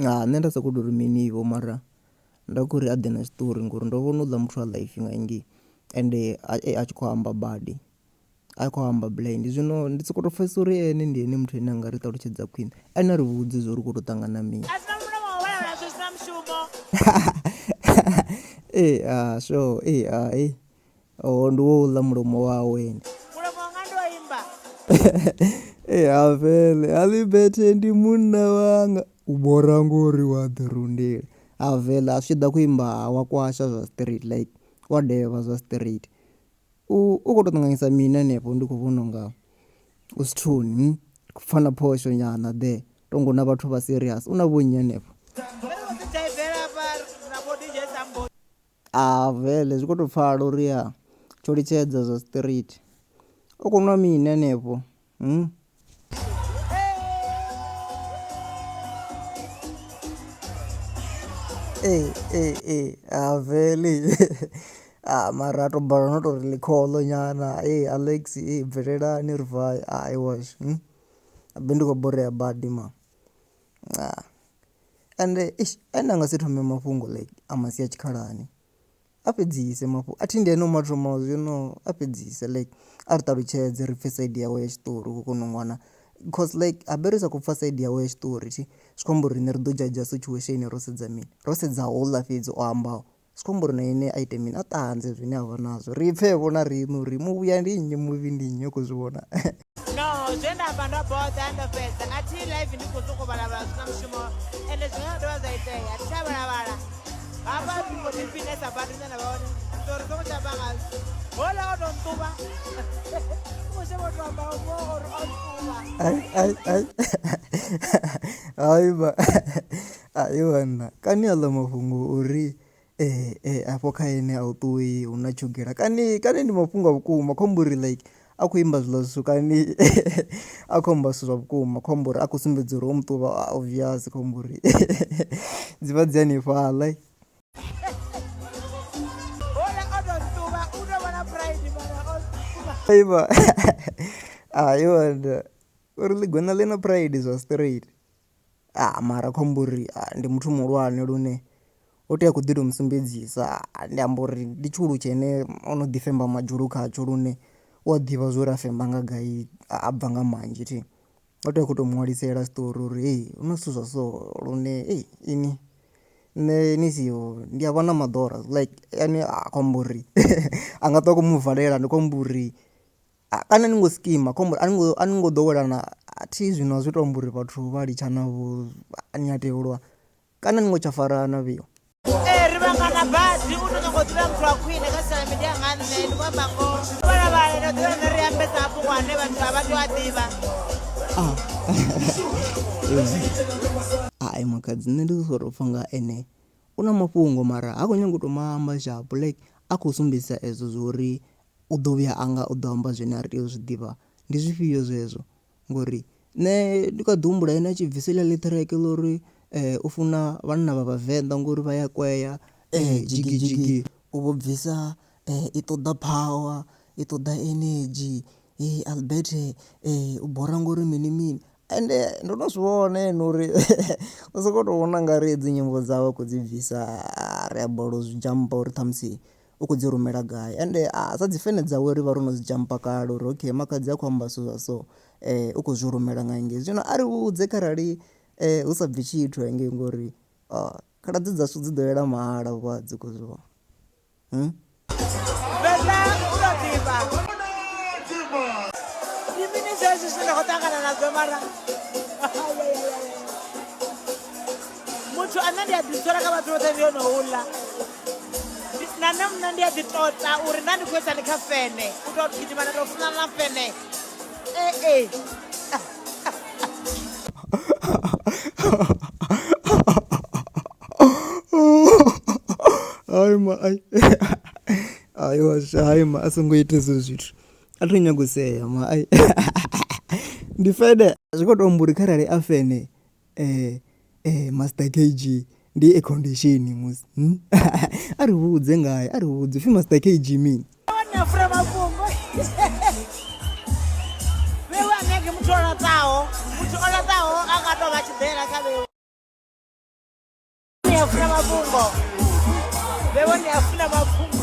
nṋe nda sa kho tori mini vho mara nda khou ri a ḓe na tshiṱori ngori ndo vhona uḽa muthu a life nga ngei ende a tshi khou amba badi a khou amba blind. Zwino ndi soko to pfesesa uri ene ndi ene muthu ane anga ri ṱalutshedza khwine ane ri vhudze zwo ri khou to ṱangana mini. Sure ndi wo ḽa mulomo wawe avele alibete ndi munna wanga u bora ngori wa ḓi rundela avele a tshi ḓa ku imba wa kwasha zwa street like wa devha zwa street u khou to ṱanganyisa mini hanefho ndi khou vhona unga u sithuni fana phosho nyana ḓe tongo na vhathu vha serious una vhonyi hanefho avele zwi khou to pfala uri ya tsho litshedza zwa street u khou nwa mini hanefho avele mara to bala no to ri likholo nyana Alex bvelelani ri vai I was abe ndi khou borea badi ma ende ene anga si thome mafhungo like amasi ya tshikhalani a fhedzise mafhungo athi ndi ene o mathomaho zwino a fhedzise like a ri ṱalutshedze ri pfhe side yawe ya tshiṱori u kona u ṅwana because like a be ri sa khou pfa side yawe ya tshiṱori zwi khou amba uri riṋe ri ḓo judge situation ro sedza mini ro sedza houḽa fhedzi o ambaho zwi khou amba uri na ene a ite mini a ṱanze zwine a vha nazwo ri pfhevho na riṋe uri muvhuya ndi nnyi muvhi ndi nnyi u khou zwi vhona no zwe nda amba ndo boda ndo fhedza a thi live ndi khou sokou vhalavhala zwi na mushumo ende zwine na dovha zwa itea a thi tsha vhalavhala hafha ndi khou ḓiphinesa badi nṋe na vhaone uri songo tsha banga hola o tou nṱuvha mushe vho tou amba uri o nṱuvha aiwana kani aḽa mafhungo uri afho kha ene a u ṱuwi hu na tshugela kani ndi mafhungo a vhukuma khombo uri like a khou imba zwiḽa zwithu kani a khou amba zwithu zwa vhukuma khombo uri a khou sumbedza uri o muṱuvha obvious khombo uri dzi vha dzi hanefhaḽa aiwana uri ḽigona ḽi na pride zwa straight mara khombo uri ndi muthu muhulwane lune o tea khou ḓi tou musumbedzisa ndi amba uri ndi tshihulu tshene o no ḓifemba madzhulu khatsho lune u a ḓivha zwo uri a femba nga gai a bva nga manzhi thi o tea khou tou muṅwalisela siṱori uri hu na zwithu zwa so lune ini nṋe ni siho ndi a vha na maḓora like yani khombo uri a nga ṱwa khou muvalela ndi khombo uri kana ni ngo skima khombo a ni ngo ḓowelana thi zwino zwi tou amba uri vhathu vha litshanavho ni a tea u lwa kana ni ngo tsha farana vhiyo ri vhangana badi u to nyanga u dzula muthu wa khwine kha social media nga nṋe ndi khou amba ngoho vhalavhale ndo ḓivha nṋe ri ambesa mafhungo ane vhathu a vha tea a ḓivha Makhadzi nṋe ndi khou tou pfha nga ene u na mafhungo mara ha khou nyanga u tou maamba sharp like a khou sumbedzisa ezwo zwo uri u ḓo vhuya anga u ḓo amba zwine a ri tea u zwi ḓivha ndi zwifhio zwezwo ngori nṋe ndi kha ḓi humbula ene a tshi bvisa heḽia ḽiṱireke ḽa uri u funa vhanna vha vhavenḓa ngori vha ya kwea jigijigi u vho bvisa i ṱoḓa power i ṱoḓa energy Albert u bora ngori mini mini ende ndo no zwi vhona ene uri u sokou tou vhona nga ri hedzi nyimbo dzawe a khou dzi bvisa ri a bola u zwi jampa uri ṱhamusi u khou dzi rumela gai ende sa dzi fene dzawe ri vha ro no dzi jampa kale uri okay Makhadzi a khou amba zwithu zwa so u khou zwi rumela nga hengei zwino a ri vhudze kharali hu sa bvi tshithu hengei ngori khaladzi dzashu dzi ḓo yela mahala vha dzi khou zwi vhona muthu ane ndi a ḓithola kha vhathu vhoṱhe ndi yo no uḽa na nṋe mna ndi a ḓi tota uri nda ndi khou ita ndi kha fene u tou gidimana tou funana na fene haima a songo ita ezwo zwithu a thi nyaga u sea ma ndi fene zwi khou tou amba uri kharali a fene Master KG ndi a condition musi a ri vhudze ngayo a ri vhudze pfhi Master KG mini wana fura mafhungo vhewa nenge muthu o laṱaho a nga tou vha tshidela kha vhewa afuna mafhungo vhevho ni afuna mafhungo